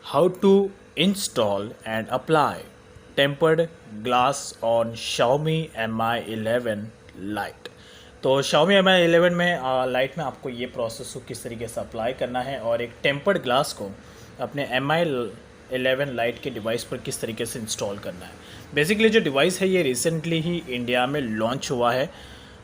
How to install and apply tempered glass on Xiaomi Mi 11 Lite। तो Xiaomi Mi 11 में light में आपको ये प्रोसेस को किस तरीके से अप्लाई करना है और एक टेम्पर्ड ग्लास को अपने Mi 11 लाइट के डिवाइस पर किस तरीके से इंस्टॉल करना है। बेसिकली जो डिवाइस है ये रिसेंटली ही इंडिया में लॉन्च हुआ है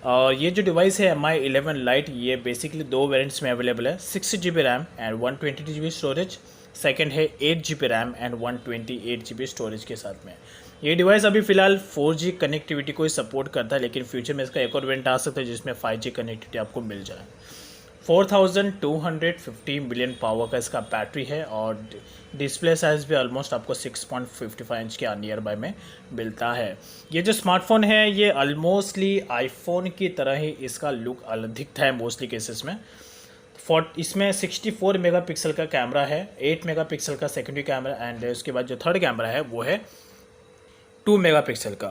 और ये जो डिवाइस है Mi 11 लाइट ये बेसिकली दो वेरिएंट्स में अवेलेबल है, 6GB RAM and 128GB storage. Second है 8GB RAM and 128GB storage के साथ में। ये डिवाइस अभी फ़िलहाल 4G कनेक्टिविटी को ही सपोर्ट करता है, लेकिन फ्यूचर में इसका एक और वेरिएंट आ सकता है जिसमें 5G कनेक्टिविटी आपको मिल जाए। 4250 मिलियन पावर का इसका बैटरी है और डिस्प्ले साइज़ भी ऑलमोस्ट आपको 6.55 इंच के नियर बाय में मिलता है। ये जो स्मार्टफोन है ये ऑलमोस्टली आईफोन की तरह ही इसका लुक दिखता है मोस्टली केसेस में। इसमें 64 मेगापिक्सल का कैमरा है, 8 मेगापिक्सल का सेकेंडरी कैमरा एंड उसके बाद जो थर्ड कैमरा है वो है 2 मेगापिक्सल का।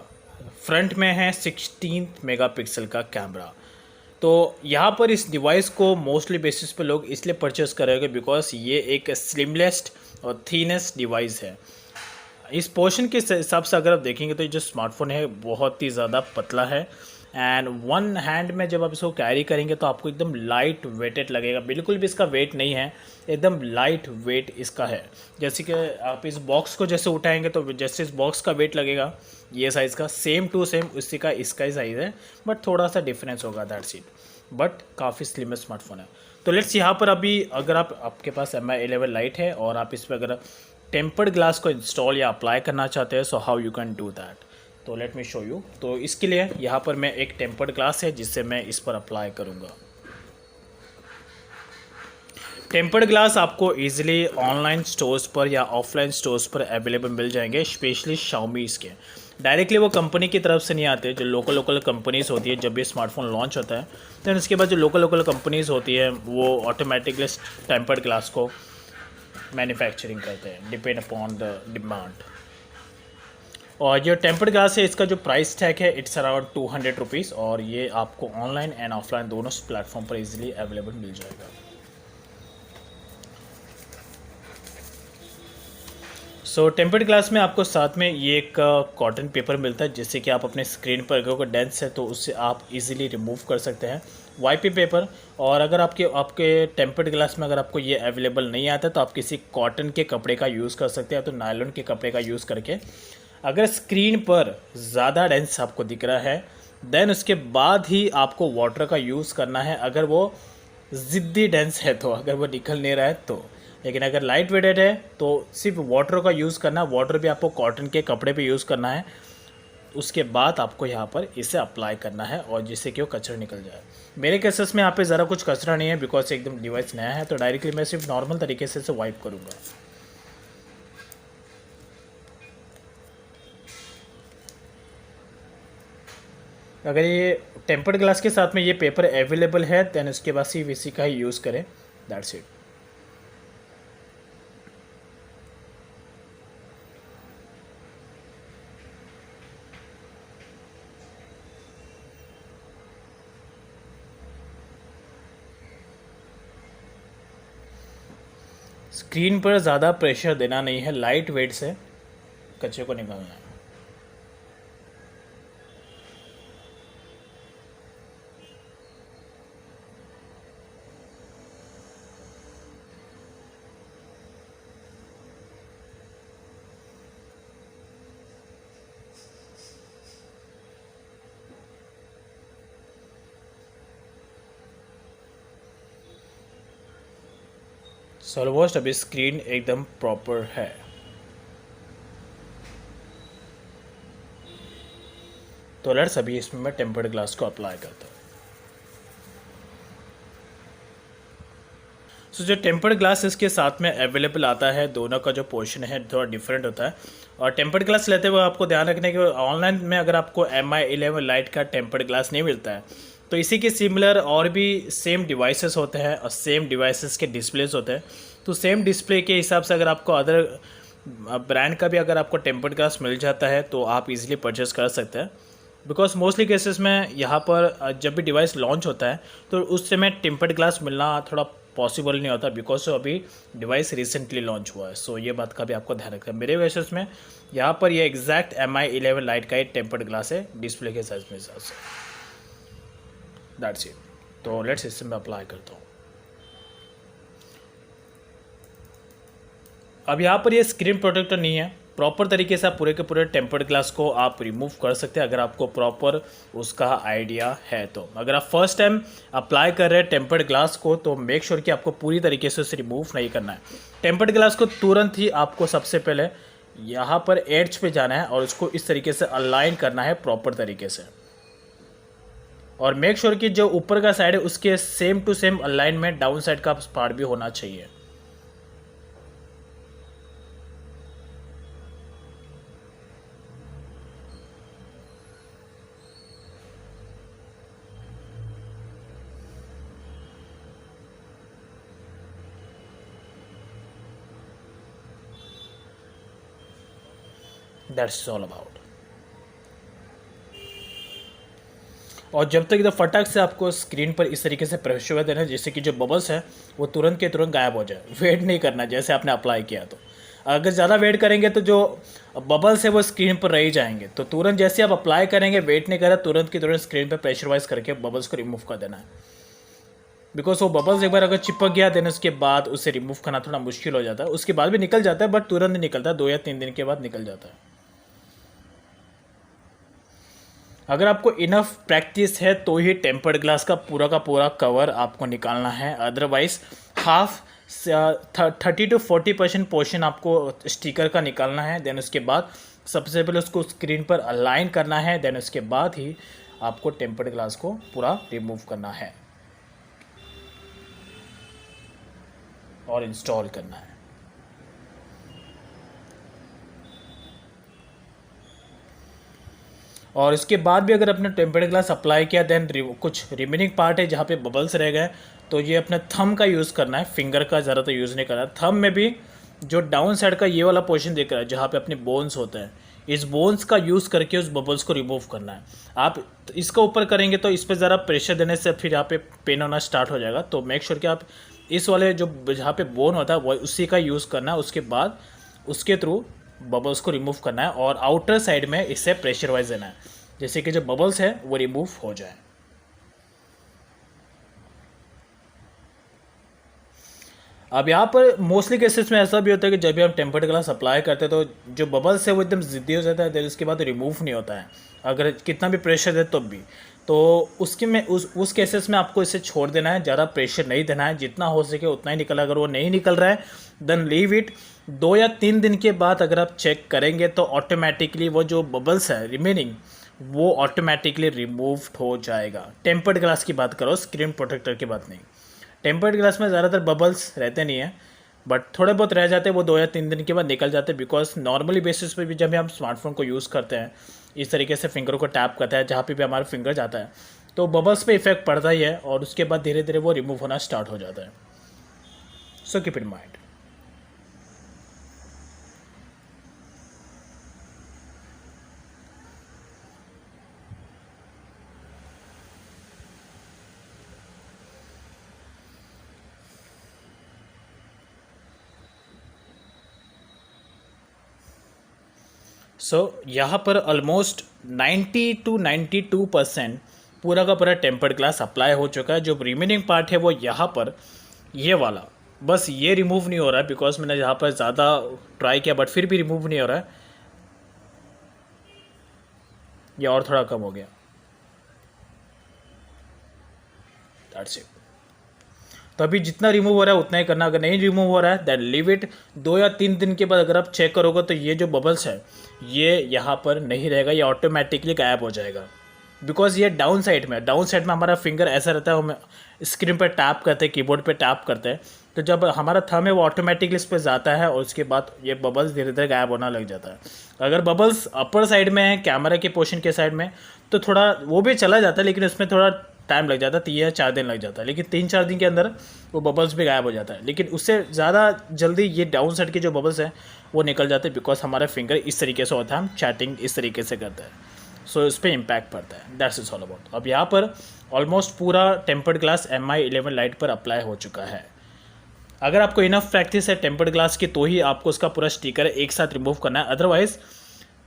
फ्रंट में है 16 मेगापिक्सल का कैमरा। तो यहाँ पर इस डिवाइस को मोस्टली बेसिस पे लोग इसलिए परचेस करेंगे बिकॉज ये एक स्लिमलेस्ट और थीनेस्ट डिवाइस है। इस पोर्शन के हिसाब से अगर आप देखेंगे तो ये जो स्मार्टफोन है बहुत ही ज़्यादा पतला है एंड वन हैंड में जब आप इसको कैरी करेंगे तो आपको एकदम लाइट वेटेड लगेगा। बिल्कुल भी इसका वेट नहीं है, एकदम लाइट वेट इसका है। जैसे कि आप इस बॉक्स को जैसे उठाएंगे तो जैसे इस बॉक्स का वेट लगेगा ये साइज़ का सेम टू सेम उसी का इसका ही साइज़ है, बट थोड़ा सा डिफरेंस होगा दैट्स इट। बट काफ़ी स्लिम स्मार्टफोन है। तो लेट्स यहाँ पर अभी अगर आपके पास Mi 11 लाइट है और आप इस पर अगर टेम्पर्ड ग्लास को इंस्टॉल या अप्लाई करना चाहते हैं so how you can do that. तो लेट मी शो यू। तो इसके लिए यहाँ पर मैं एक टेम्पर्ड ग्लास है जिससे मैं इस पर अप्लाई करूँगा। टेम्पर्ड ग्लास आपको इजीली ऑनलाइन स्टोर्स पर या ऑफलाइन स्टोर्स पर अवेलेबल मिल जाएंगे, स्पेशली Xiaomi के। डायरेक्टली वो कंपनी की तरफ से नहीं आते, जो लोकल कंपनीज़ होती है जब भी स्मार्टफोन लॉन्च होता है तो उसके बाद जो लोकल कंपनीज़ होती है वो ऑटोमेटिकली टेम्पर्ड ग्लास को मैन्युफैक्चरिंग करते हैं डिपेंड अपॉन द डिमांड। और जो टेम्पर्ड ग्लास है इसका जो प्राइस टैग है इट्स अराउंड 200 रुपीज़ और ये आपको ऑनलाइन एंड ऑफलाइन दोनों प्लेटफॉर्म पर इजीली अवेलेबल मिल जाएगा। सो टेम्पर्ड ग्लास में आपको साथ में ये एक कॉटन पेपर मिलता है जिससे कि आप अपने स्क्रीन पर अगर कोई डेंस है तो उससे आप इजीली रिमूव कर सकते हैं, वाईपी पेपर। और अगर आपके टेम्पर्ड ग्लास में अगर आपको ये अवेलेबल नहीं आता तो आप किसी कॉटन के कपड़े का यूज़ कर सकते हैं, तो नायलॉन के कपड़े का यूज़ करके अगर स्क्रीन पर ज़्यादा डेंस आपको दिख रहा है देन उसके बाद ही आपको वाटर का यूज़ करना है, अगर वो ज़िद्दी डेंस है तो, अगर वो निकल नहीं रहा है तो। लेकिन अगर लाइट वेटेड है तो सिर्फ वाटर का यूज़ करना, वाटर भी आपको कॉटन के कपड़े पे यूज़ करना है। उसके बाद आपको यहाँ पर इसे अप्लाई करना है और जिससे कि वो कचरा निकल जाए। मेरे केसेस में यहाँ पे ज़रा कुछ कचरा नहीं है बिकॉज एकदम डिवाइस नया है, तो डायरेक्टली मैं सिर्फ नॉर्मल तरीके से इसे वाइप करूँगा। अगर ये टेम्पर्ड ग्लास के साथ में ये पेपर अवेलेबल है दैन उसके बाद सिर्फ इसी का ही यूज़ करें, दैट्स इट। स्क्रीन पर ज़्यादा प्रेशर देना नहीं है, लाइट वेट से कचरे को निकालना है। सो ऑलमोस्ट अभी स्क्रीन एकदम प्रॉपर है। तो लेट्स अभी इसमें मैं टेम्पर्ड ग्लास को अप्लाई करता हूँ। सो जो टेम्पर्ड ग्लास इसके साथ में अवेलेबल आता है, दोनों का जो पोर्शन है थोड़ा डिफरेंट होता है। और टेम्पर्ड ग्लास लेते हुए आपको ध्यान रखना है कि ऑनलाइन में अगर आपको Mi 11 लाइट का टेम्पर्ड ग्लास नहीं मिलता है तो इसी के सिमिलर और भी सेम डिवाइसेस होते हैं और सेम डिवाइसेस के डिस्प्लेस होते हैं। तो सेम डिस्प्ले के हिसाब से अगर आपको अदर ब्रांड का भी अगर आपको टेम्पर्ड ग्लास मिल जाता है तो आप इजीली परचेस कर सकते हैं। बिकॉज मोस्टली केसेस में यहाँ पर जब भी डिवाइस लॉन्च होता है तो उस समय टेम्पर्ड ग्लास मिलना थोड़ा पॉसिबल नहीं होता बिकॉज अभी डिवाइस रिसेंटली लॉन्च हुआ है। सो ये बात का भी आपको ध्यान रखना है। मेरे वेसेस में यहाँ पर ये एग्जैक्ट Mi11 लाइट का ही टेम्पर्ड ग्लास है डिस्प्ले के साइज में हिसाब से। That's it. तो लेट्स इसे मैं अप्लाई करता हूँ। अब यहाँ पर ये स्क्रीन प्रोटेक्टर नहीं है। प्रॉपर तरीके से आप पूरे के पूरे टेम्पर्ड ग्लास को आप रिमूव कर सकते हैं अगर आपको प्रॉपर उसका आइडिया है। तो अगर आप फर्स्ट टाइम अप्लाई कर रहे हैं टेम्पर्ड ग्लास को तो मेक श्योर कि आपको पूरी तरीके से उसे रिमूव नहीं करना है। टेम्पर्ड ग्लास को तुरंत ही आपको सबसे पहले यहाँ पर एड्ज पे जाना है और उसको इस तरीके से अलाइन करना है प्रॉपर तरीके से। और मेक श्योर कि जो ऊपर का साइड है उसके same to same alignment down side का पार्ट भी होना चाहिए। That's all about. और जब तक इधर फटाक से आपको स्क्रीन पर इस तरीके से प्रेशर हुआ देना है जैसे कि जो बबल्स है वो तुरंत के तुरंत गायब हो जाए। वेट नहीं करना जैसे आपने अप्लाई किया। तो अगर ज़्यादा वेट करेंगे तो जो बबल्स है वो स्क्रीन पर रह ही जाएंगे। तो तुरंत जैसे आप अप्लाई करेंगे वेट नहीं करें, तुरंत के तुरंत स्क्रीन पर प्रेशरवाइज करके बबल्स को रिमूव कर देना है। बिकॉज वो बबल्स एक बार अगर चिपक गया देन उसके बाद उसे रिमूव करना थोड़ा मुश्किल हो जाता है। उसके बाद भी निकल जाता है बट तुरंत नहीं निकलता, 2 या 3 दिन के बाद निकल जाता है। अगर आपको इनफ प्रैक्टिस है तो ही टेम्पर्ड ग्लास का पूरा कवर आपको निकालना है। अदरवाइज हाफ 30 to 40% पोर्शन आपको स्टिकर का निकालना है। देन उसके बाद सबसे पहले उसको स्क्रीन पर अलाइन करना है। देन उसके बाद ही आपको टेम्पर्ड ग्लास को पूरा रिमूव करना है और इंस्टॉल करना है। और इसके बाद भी अगर आपने टेम्पर्ड ग्लास अप्लाई किया देन कुछ रिमेनिंग पार्ट है जहाँ पे बबल्स रह गए तो ये अपने थंब का यूज़ करना है, फिंगर का ज़्यादातर यूज़ नहीं करना है। थंब में भी जो डाउन साइड का ये वाला पोर्शन दिख रहा है जहाँ पे अपने बोन्स होते हैं, इस बोन्स का यूज़ करके उस बबल्स को रिमूव करना है। आप इसका ऊपर करेंगे तो इस पर ज़रा प्रेशर देने से फिर यहाँ पे पेन होना स्टार्ट हो जाएगा। तो मेक श्योर कि आप इस वाले जो जहाँ पे बोन होता है वो उसी का यूज़ करना है। उसके बाद उसके थ्रू बबल्स को रिमूव करना है और आउटर साइड में इससे प्रेशर वाइज देना है जैसे कि जो बबल्स है वो रिमूव हो जाए। अब यहाँ पर मोस्टली केसेस में ऐसा भी होता है कि जब भी हम टेम्पर्ड ग्लास अप्लाई करते हैं तो जो बबल्स है वो एकदम ज़िद्दी हो जाता है, देन उसके बाद रिमूव नहीं होता है अगर कितना भी प्रेशर दे तब भी। तो उसके में उस केसेस में आपको इसे छोड़ देना है, ज़्यादा प्रेशर नहीं देना है, जितना हो सके उतना ही निकला। अगर वो नहीं निकल रहा है देन लीव इट। 2 या 3 दिन के बाद अगर आप चेक करेंगे तो ऑटोमेटिकली वो जो बबल्स है रिमेनिंग वो ऑटोमेटिकली रिमूव हो जाएगा। टेम्पर्ड ग्लास की बात करो, स्क्रीन प्रोटेक्टर की बात नहीं। टेम्पर्ड ग्लास में ज़्यादातर बबल्स रहते नहीं हैं बट थोड़े बहुत रह जाते हैं, वो 2 या 3 दिन के बाद निकल जाते हैं। बिकॉज नॉर्मली बेसिस पे भी जब हम स्मार्टफोन को यूज़ करते हैं इस तरीके से फिंगर को टैप करता है जहाँ पे भी हमारा फिंगर जाता है तो बबल्स पे इफेक्ट पड़ता ही है और उसके बाद धीरे धीरे वो रिमूव होना स्टार्ट हो जाता है। So keep in mind. सो यहाँ पर ऑलमोस्ट 90 to 92% पूरा का पूरा टेम्पर्ड ग्लास अप्लाई हो चुका है। जो रिमेनिंग पार्ट है वो यहाँ पर ये वाला बस ये रिमूव नहीं हो रहा है बिकॉज मैंने यहाँ पर ज़्यादा ट्राई किया बट फिर भी रिमूव नहीं हो रहा है। ये और थोड़ा कम हो गया। That's it. तो अभी जितना रिमूव हो रहा है उतना ही करना। अगर नहीं रिमूव हो रहा है देन लीव इट। 2 या 3 दिन के बाद अगर आप चेक करोगे तो ये जो बबल्स है ये यहाँ पर नहीं रहेगा, ये ऑटोमेटिकली गायब हो जाएगा। बिकॉज ये डाउन साइड में हमारा फिंगर ऐसा रहता है, हम स्क्रीन पर टैप करते हैं, कीबोर्ड पे टैप करते हैं तो जब हमारा थंब है वो ऑटोमेटिकली इस पर जाता है और उसके बाद ये बबल्स धीरे धीरे गायब होना लग जाता है। अगर बबल्स अपर साइड में है कैमरा के पोर्शन के साइड में तो थोड़ा वो भी चला जाता है लेकिन उसमें थोड़ा टाइम लग जाता है, 3 या 4 दिन लग जाता है। लेकिन 3-4 दिन के अंदर वो बबल्स भी गायब हो जाता है। लेकिन उससे ज़्यादा जल्दी ये डाउन साइड के जो बबल्स हैं वो निकल जाते हैं बिकॉज हमारा फिंगर इस तरीके से होता है, हम चैटिंग इस तरीके से करते हैं। सो इस पर इम्पैक्ट पड़ता है। That's is all about. अब यहाँ पर ऑलमोस्ट पूरा टेम्पर्ड ग्लास Mi11 लाइट पर अप्लाई हो चुका है। अगर आपको इनफ प्रैक्टिस है टेम्पर्ड ग्लास की तो ही आपको उसका पूरा स्टिकर एक साथ रिमूव करना है, अदरवाइज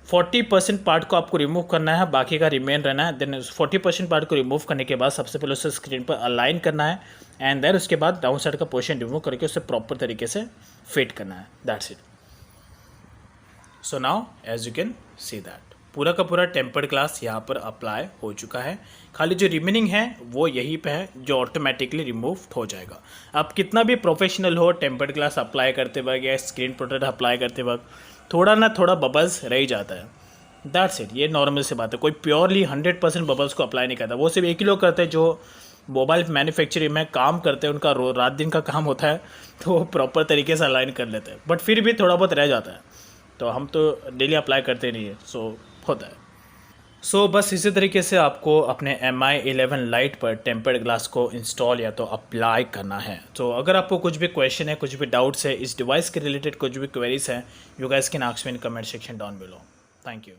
40% पार्ट को आपको रिमूव करना है, बाकी का रिमेन रहना है। देन 40% पार्ट को रिमूव करने के बाद सबसे पहले उसे स्क्रीन पर अलाइन करना है एंड देन उसके बाद डाउन साइड का पोर्शन रिमूव करके उसे प्रॉपर तरीके से फिट करना है। That's it. So now as you can see that पूरा का पूरा टेम्पर्ड ग्लास यहाँ पर अप्लाई हो चुका है। खाली जो रिमेनिंग है वो यहीं पे है जो ऑटोमेटिकली रिमूव हो जाएगा। आप कितना भी प्रोफेशनल हो टेम्पर्ड ग्लास अप्लाई करते वक्त या स्क्रीन प्रोटेक्टर अप्लाई करते वक्त थोड़ा ना थोड़ा बबल्स रह ही जाता है। दैट्स इट, ये नॉर्मल से बात है। कोई प्योरली 100% बबल्स को अप्लाई नहीं करता, वो सिर्फ एक ही लोग करते हैं जो मोबाइल मैन्युफैक्चरिंग में काम करते हैं, उनका रात दिन का काम होता है तो वो प्रॉपर तरीके से अलाइन कर लेते हैं, बट फिर भी थोड़ा बहुत रह जाता है, तो हम तो डेली अप्लाई करते नहीं है, सो होता है। सो बस इसी तरीके से आपको अपने Mi 11 लाइट पर टेम्पर्ड ग्लास को इंस्टॉल या तो अप्लाई करना है। तो अगर आपको कुछ भी क्वेश्चन है, कुछ भी डाउट्स है, इस डिवाइस के रिलेटेड कुछ भी क्वेरीज है, you guys can ask me in comment section down below. Thank you.